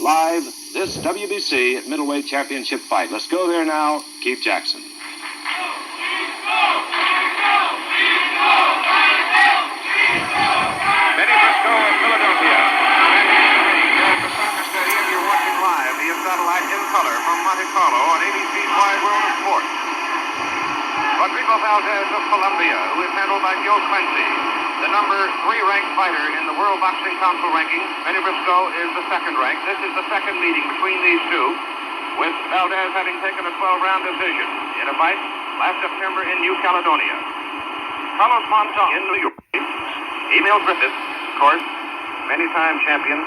live this WBC Middleweight Championship fight. Let's go there now, Keith Jackson. Benny Briseco of Philadelphia. Here at the soccer stadium, you're watching live via satellite in color from Monte Carlo on ABC's Wide World of Sports. Rodrigo Valdez of Colombia, who is handled by Joe Clancy, the number 3 ranked fighter in the World Boxing Council ranking. Benny Briseco is the 2nd ranked. This is the 2nd meeting between these two, with Valdez having taken a 12-round decision in a fight last September in New Caledonia. Carlos Monzon in New York. Emil Griffith, of course, many-time champion,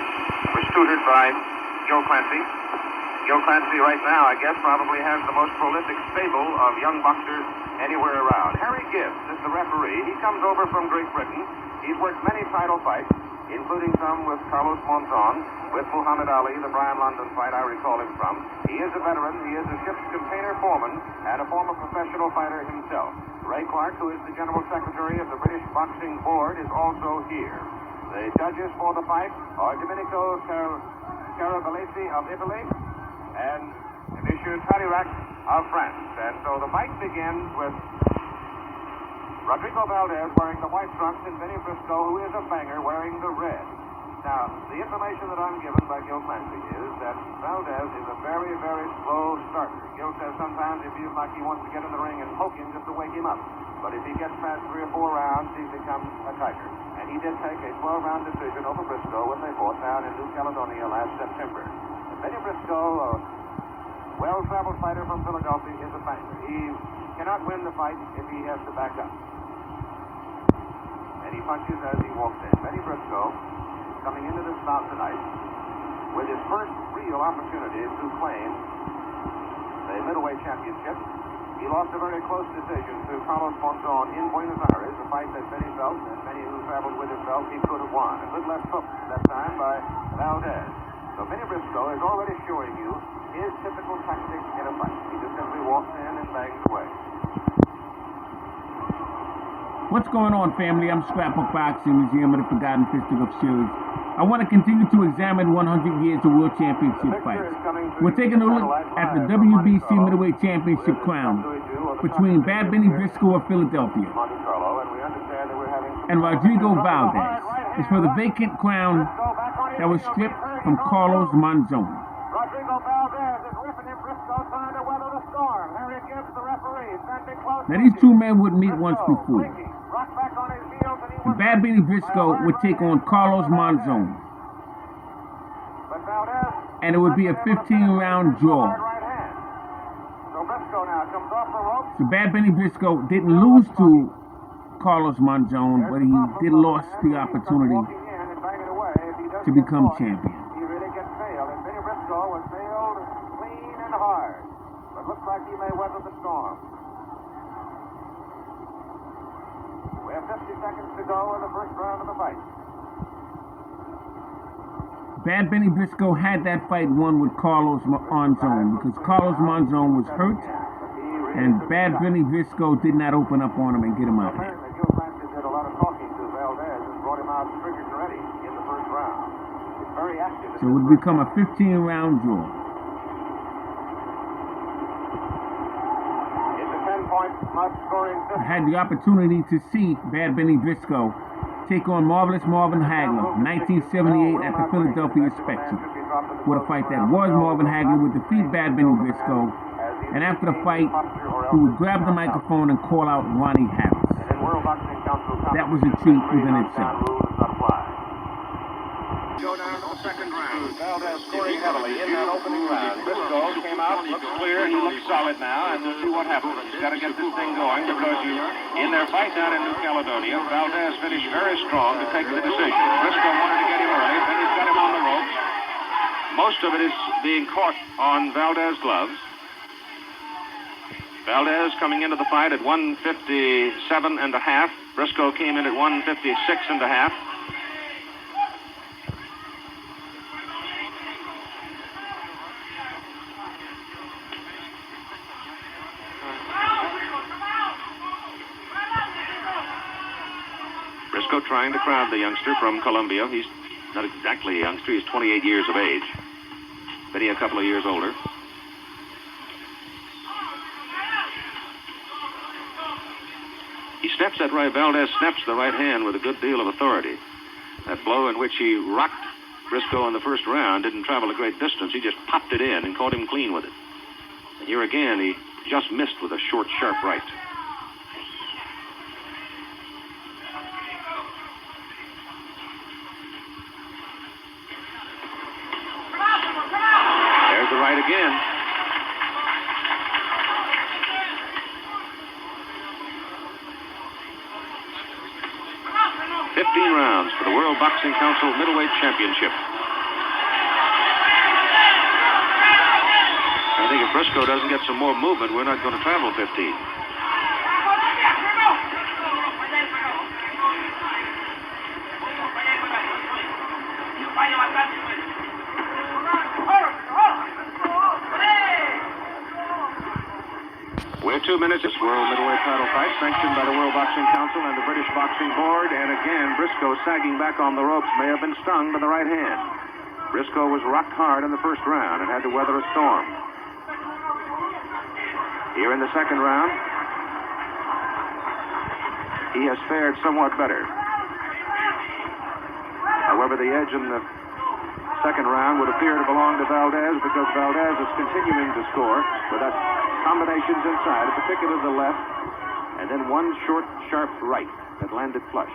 was tutored by Joe Clancy. Joe Clancy right now, I guess, probably has the most prolific stable of young boxers anywhere around. Harry Gibbs is the referee. He comes over from Great Britain. He's worked many title fights, including some with Carlos Monzon, with Muhammad Ali, the Brian London fight I recall him from. He is a veteran. He is a ship's container foreman and a former professional fighter himself. Ray Clark, who is the General Secretary of the British Boxing Board, is also here. The judges for the fight are Domenico Carabalesi of Italy and Monsieur Tadirac of France. And so the fight begins with Rodrigo Valdez wearing the white trunks and Benny Briseco, who is a banger, wearing the red. Now, the information that I'm given by Gil Clancy is that Valdez is a very, very slow starter. Gil says sometimes he feels like he wants to get in the ring and poke him just to wake him up. But if he gets past 3 or 4 rounds, he becomes a tiger. And he did take a 12-round decision over Briseco when they fought down in New Caledonia last September. And Benny Briseco, a well-traveled fighter from Philadelphia, is a banger. He cannot win the fight if he has to back up. And he punches as he walks in. Benny Briseco, coming into this bout tonight with his first real opportunity to claim the middleweight championship. He lost a very close decision to Carlos Monzon in Buenos Aires, a fight that Benny felt, and many who traveled with him felt he could have won. A good left hook that time by Valdez. So Benny Briseco is already showing you his typical tactic in a fight. He just simply walks in and bangs away. What's going on, family? I'm Scrapbookboxing, Museum of the Forgotten Fisticuffs series. I want to continue to examine 100 years of World Championship fights. We're taking a look at the WBC Middleweight Championship crown between Bad Benny Briseco of Philadelphia and Rodrigo Valdez. It's for the vacant crown that was stripped from Carlos Monzon. Rodrigo Valdez is ripping him. Briseco trying to weather the storm. Harry Gibbs, the referee, standing close. Now, these two men would meet once before. And Bad Benny Briseco would take on Carlos Monzon. And it would be a 15-round draw. So Bad Benny Briseco didn't lose to Carlos Monzon, but he did lost the opportunity to become champion. He really gets failed, and Benny Briseco was failed clean and hard. But looks like he may weather the storm. We have 50 seconds to go in the first round of the fight. Bad Benny Briseco had that fight won with Carlos Monzon because Carlos Monzon was hurt, and Bad Benny Briseco did not open up on him and get him out there. Gil Clancy did a lot of talking to Valdez and brought him out triggered and ready in the first round. He's very active. So it would become a 15-round draw. I had the opportunity to see Bad Benny Briseco take on Marvelous Marvin Hagler in 1978 at the Philadelphia Spectrum. What a fight that was. Marvin Hagler would defeat Bad Benny Briseco, and after the fight, he would grab the microphone and call out Ronnie Harris. That was a treat within itself. Go down to the second round. Valdez scoring heavily in that opening round. Briseco came out, looks clear, he looks solid now, and we'll see what happens. He's got to get this thing going because in their fight down in New Caledonia, Valdez finished very strong to take the decision. Briseco wanted to get him early, then he's got him on the ropes. Most of it is being caught on Valdez's gloves. Valdez coming into the fight at 157.5. Briseco came in at 156.5. Briseco trying to crowd the youngster from Colombia. He's not exactly a youngster. He's 28 years of age. Benny a couple of years older. He snaps that right. Valdez snaps the right hand with a good deal of authority. That blow in which he rocked Briseco in the first round didn't travel a great distance. He just popped it in and caught him clean with it. And here again, he just missed with a short, sharp right. There's the right again. Rounds for the World Boxing Council Middleweight Championship. I think if Briseco doesn't get some more movement, we're not going to travel 15. We're 2 minutes. This World Middleweight title fight sanctioned by the World Boxing Council and the British Boxing Board. And again, Briseco sagging back on the ropes may have been stung by the right hand. Briseco was rocked hard in the first round and had to weather a storm. Here in the second round, he has fared somewhat better. However, the edge in the second round would appear to belong to Valdez because Valdez is continuing to score with that combinations inside, particularly the left, and then one short, sharp right that landed flush.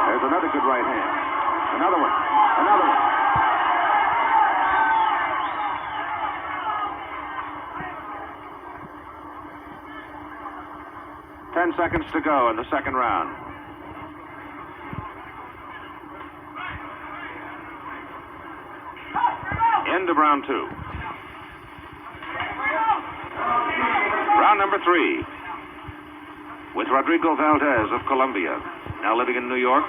There's another good right hand. Another one. Another one. Ten seconds to go in the second round. End of round 2. Round number 3. With Rodrigo Valdez of Colombia, now living in New York,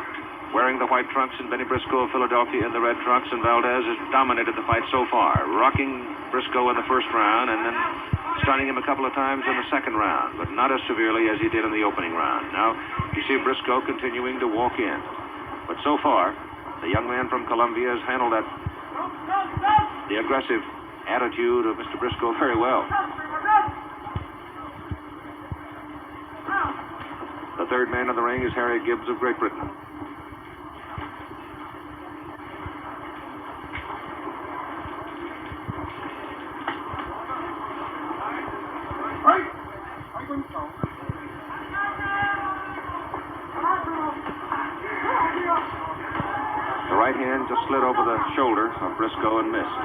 wearing the white trunks, and Benny Briseco of Philadelphia in the red trunks, and Valdez has dominated the fight so far, rocking Briseco in the first round and then stunning him a couple of times in the second round, but not as severely as he did in the opening round. Now, you see Briseco continuing to walk in. But so far, the young man from Colombia has handled the aggressive attitude of Mr. Briseco very well. The third man in the ring is Harry Gibbs of Great Britain. The right hand just slid over the shoulder of Briseco and missed.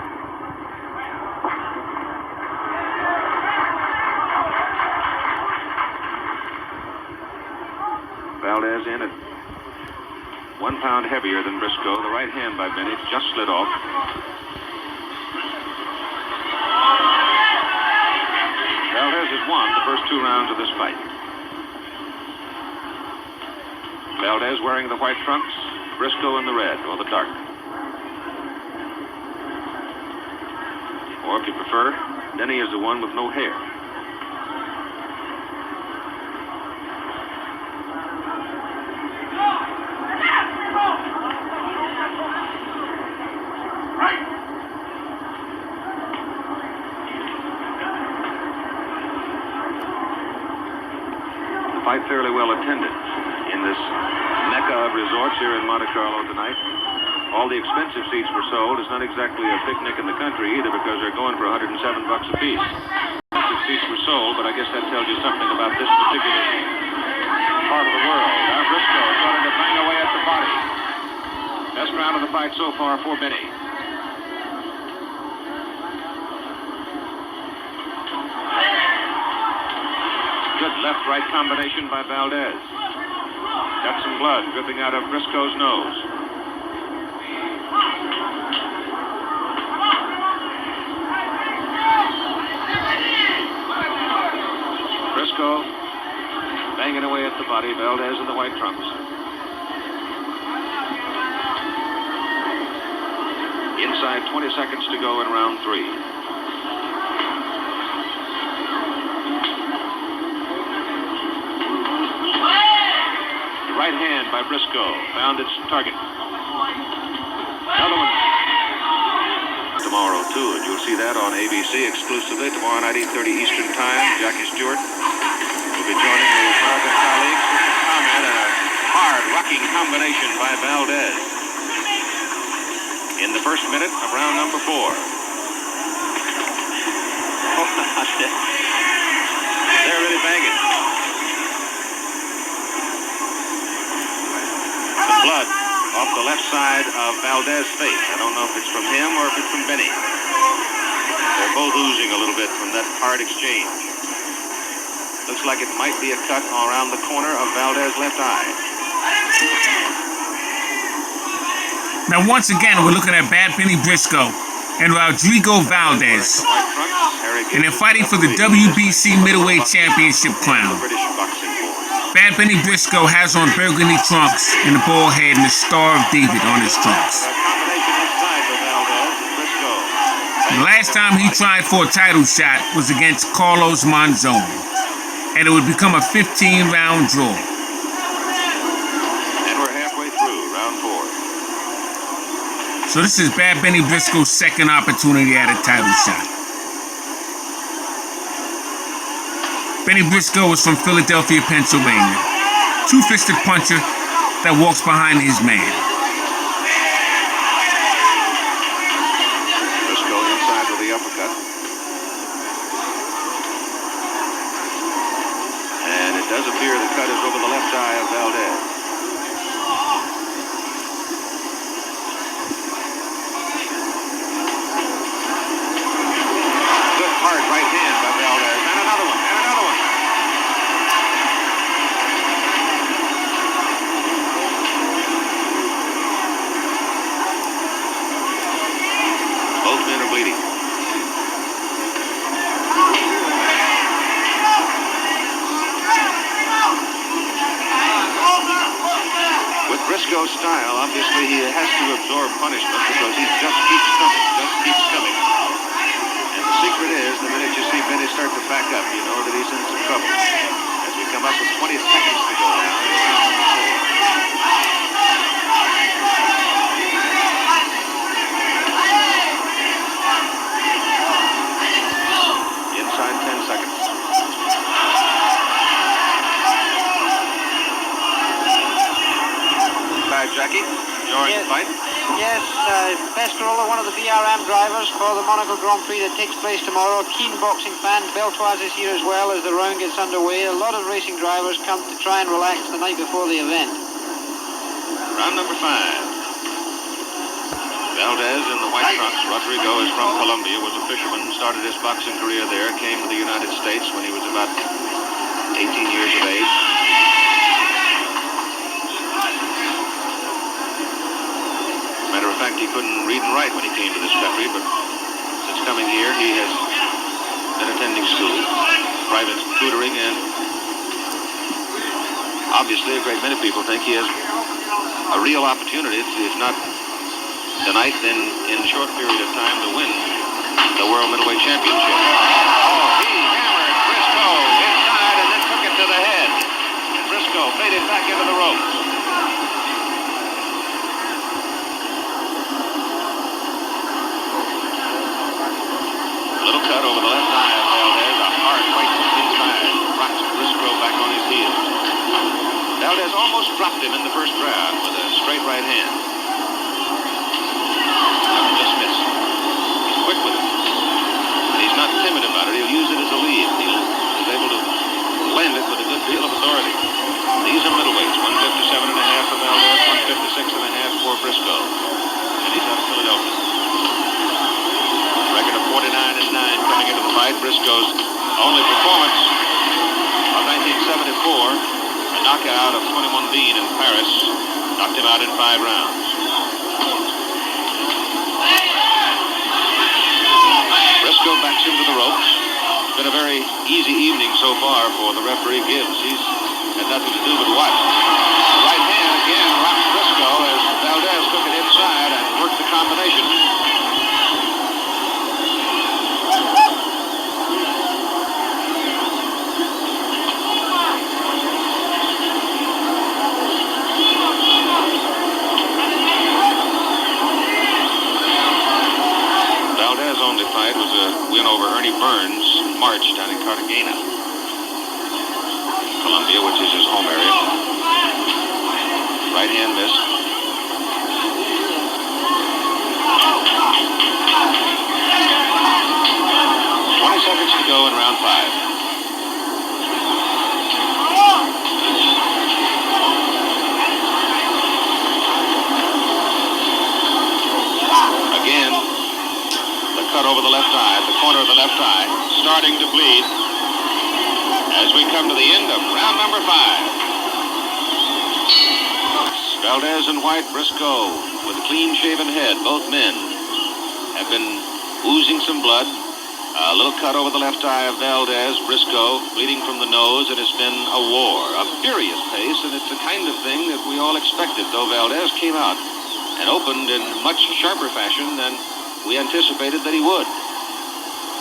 Valdez in at 1 pound heavier than Briseco. The right hand by Benny just slid off. Valdez has won the first 2 rounds of this fight. Valdez wearing the white trunks, Briseco in the red, or the dark. Or if you prefer, Benny is the one with no hair. The fight fairly well attended in this mecca of resorts here in Monte Carlo tonight. All the expensive seats were sold. It's not exactly a picnic in the country either because they're going for $107 a piece. Expensive seats were sold, but I guess that tells you something about this particular part of the world. Now Briseco is starting to bang away at the body. Best round of the fight so far for Benny. Good left-right combination by Valdez. Got some blood dripping out of Briseco's nose. Briseco banging away at the body. Valdez in the white trunks. Inside 20 seconds to go in round 3. Right hand by Briseco found its target. Another one. Tomorrow, too, and you'll see that on ABC exclusively. Tomorrow night, 8:30 Eastern Time. Jackie Stewart will be joining his American colleagues with some comment on a hard, rocking combination by Valdez in the first minute of round number 4. Oh, they're really banging. The blood off the left side of Valdez's face. I don't know if it's from him or if it's from Benñy. They're both oozing a little bit from that hard exchange. Looks like it might be a cut around the corner of Valdez's left eye. Now, once again, we're looking at Bad Benny Briscoe and Rodrigo Valdez. And they're fighting for the WBC Middleweight Championship crown. Bad Benny Briscoe has on burgundy trunks and the bald head and the Star of David on his trunks. The last time he tried for a title shot was against Carlos Monzon, and it would become a 15-round draw. And we're halfway through round 4. So this is Bad Benny Briscoe's second opportunity at a title shot. Benny Briscoe is from Philadelphia, Pennsylvania. Two-fisted puncher that walks behind his man. Briscoe inside with the uppercut. And it does appear the cut is over the left eye of Valdez. Good hard right hand by Valdez. And another one. And another one. Both men are bleeding. With Briscoe's style, obviously he has to absorb punishment because he just keeps coming. And the secret is, the minute you see Benny start to back up, you know that he's in some trouble. As we come up with 20 seconds to go now. Inside 10 seconds. Jackie, your fight? Yes, Pescarola, one of the BRM drivers for the Monaco Grand Prix that takes place tomorrow. Keen boxing fan. Beltoise is here as well as the round gets underway. A lot of racing drivers come to try and relax the night before the event. Round number 5. Valdez in the white trunks. Rodrigo is from Colombia, was a fisherman, started his boxing career there, came to the United States when he was about 18 years of age. Matter of fact, he couldn't read and write when he came to this country, but since coming here, he has been attending school, private tutoring, and obviously a great many people think he has a real opportunity, if not tonight, then in a short period of time, to win the World Middleweight Championship. Oh, he hammered Briscoe inside and then took it to the head. And Briscoe faded back into the ropes. Little cut over the left eye of Valdez, a hard right inside, rocks Briscoe back on his heels. Valdez almost dropped him in the first round with a straight right hand. Just missed. He's quick with it. And he's not timid about it. He'll use it as a lead. He's able to land it with a good deal of authority. These are middleweights, 157.5 for Valdez, 156.5 for Briscoe. And he's out of Philadelphia. Record of 49-9 coming into the fight. Briscoe's only performance of 1974, a knockout of 21 Bean in Paris, knocked him out in 5 rounds. Briscoe backs into the ropes. It's been a very easy evening so far for the referee Gibbs. He's had nothing to do but watch. The right hand again rocks Briscoe as Valdez took it inside and worked the combination. win over Ernie Burns in March down in Cartagena, Colombia, which is his home area. Right hand missed. 20 seconds to go in round 5. Again, the cut over the left eye, the corner of the left eye, starting to bleed as we come to the end of round number 5. Valdez and White, Briseco with a clean-shaven head. Both men have been oozing some blood. A little cut over the left eye of Valdez, Briseco bleeding from the nose. It has been a war, a furious pace, and it's the kind of thing that we all expected, though Valdez came out and opened in much sharper fashion than we anticipated that he would.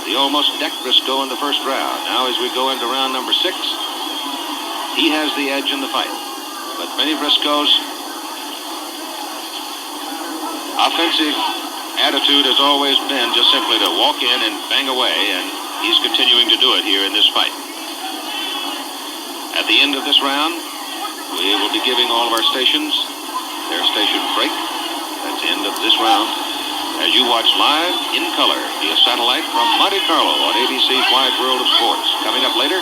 He almost decked Briseco in the first round. Now as we go into round number 6, he has the edge in the fight. But Benny Briseco's offensive attitude has always been just simply to walk in and bang away, and he's continuing to do it here in this fight. At the end of this round, we will be giving all of our stations their station break. That's the end of this round. As you watch live in color via satellite from Monte Carlo on ABC's Wide World of Sports. Coming up later,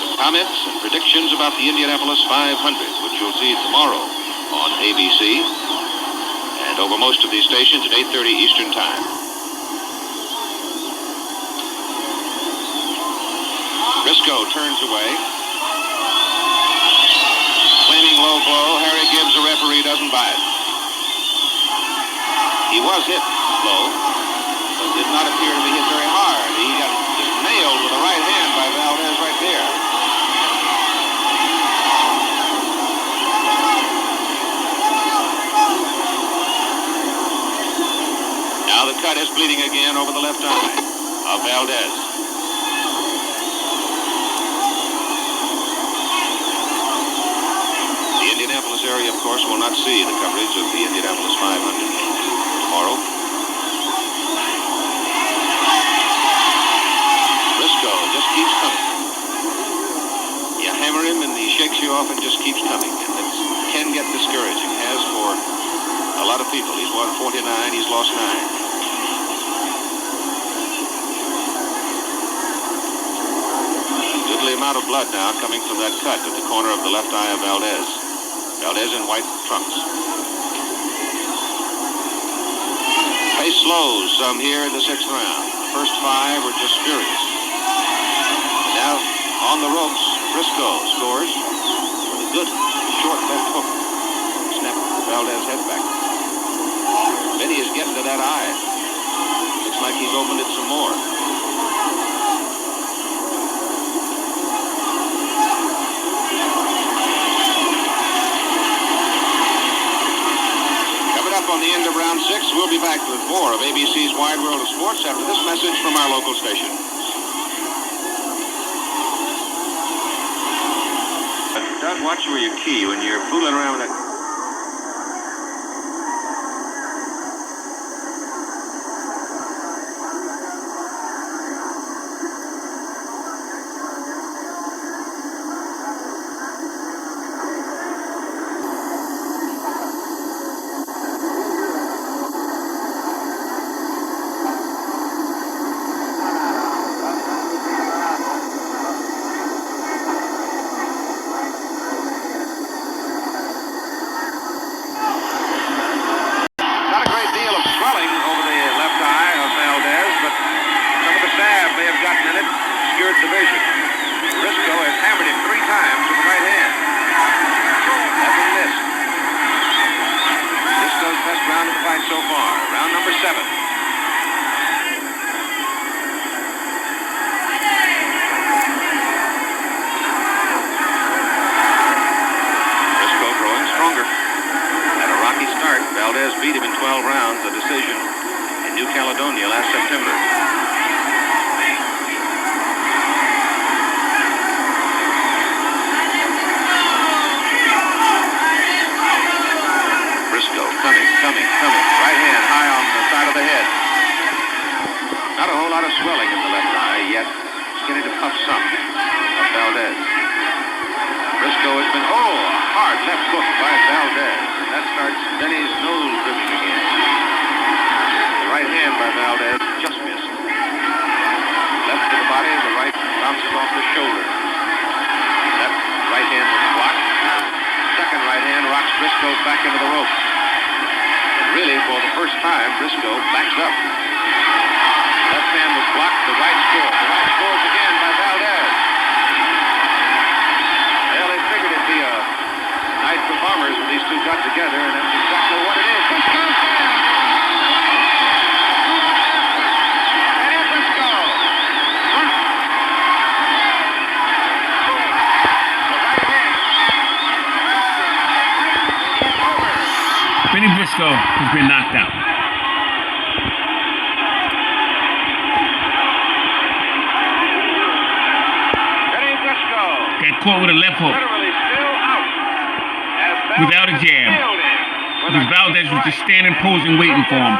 some comments and predictions about the Indianapolis 500, which you'll see tomorrow on ABC. And over most of these stations at 8:30 Eastern Time. Briseco turns away. Claiming low blow. Harry Gibbs, the referee, doesn't buy it. He was hit low, but did not appear to be hit very hard. He got just nailed with a right hand by Valdez right there. Now the cut is bleeding again over the left eye of Valdez. The Indianapolis area, of course, will not see the coverage of the Indianapolis 500 tomorrow. Briseco just keeps coming. You hammer him and he shakes you off and just keeps coming. And it can get discouraging, as for a lot of people. He's won 49, he's lost 9. Goodly amount of blood now coming from that cut at the corner of the left eye of Valdez. Valdez in white trunks. Pace slows some here in the 6th round. The first 5 were just furious. Now on the ropes, Briseco scores with a good short left hook. Snap Valdez's head back. Benny is getting to that eye. Looks like he's opened it some more. On the end of round 6, we'll be back with more of ABC's Wide World of Sports after this message from our local station. Doug, watch where you key when you're fooling around with that. Valdez beat him in 12 rounds, a decision in New Caledonia last September. Briseco coming. Right hand high on the side of the head. Not a whole lot lot of swelling in the left eye, yet beginning to puff some of Valdez. Briscoe has been, a hard left hook by Valdez. And that starts Benny's nose dripping again. The right hand by Valdez just missed. Left to the body, the right bounces off the shoulder. That right hand was blocked. Second right hand rocks Briscoe back into the ropes. And really, for the first time, Briscoe backs up. Left hand was blocked, the right score. The right scores again by Valdez. Well, they figured it'd be a night for bombers when these two got together, and that's exactly what it is. Briscoe's down! Benny Briscoe! Benny Briscoe has been knocked out. Benny Briscoe Got caught with a left hook literally still out. without a jab. Because Valdez was just standing, posing, waiting for him.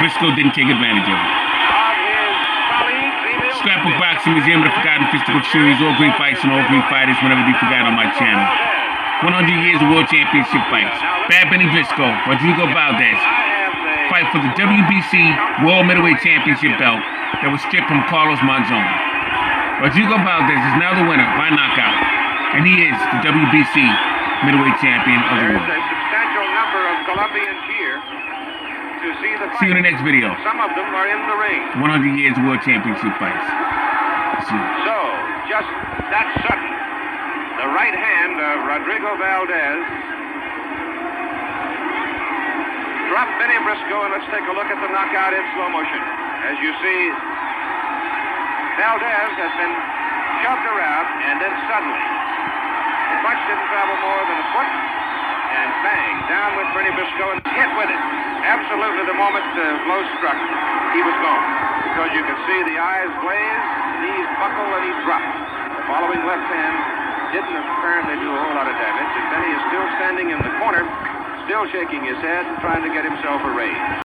Briscoe didn't take advantage of it. Scrapbookboxing Museum of the Forgotten Fisticuffs series, all great fights and all great fighters whenever be forgotten on my channel. 100 years of World Championship fights. Bad Benny Briscoe, Rodrigo Valdez, fight for the WBC World Middleweight Championship belt that was stripped from Carlos Monzon. Rodrigo Valdez is now the winner by knockout, and he is the WBC Middleweight Champion of the world. There's a substantial number of Colombians here to see the fight. See you in the next video. Some of them are in the ring. 100 years of World Championship fights. See you. So, just that sudden, the right hand of Rodrigo Valdez dropped Benny Briscoe, and let's take a look at the knockout in slow motion. As you see, Valdez has been shoved around, and then suddenly, the punch didn't travel more than a foot, and bang, down went Benny Briscoe and hit with it. Absolutely, the moment the blow struck, he was gone. Because you could see the eyes glaze, knees buckle, and he dropped. The following left hand didn't apparently do a whole lot of damage, and Benny is still standing in the corner, still shaking his head, trying to get himself a raise.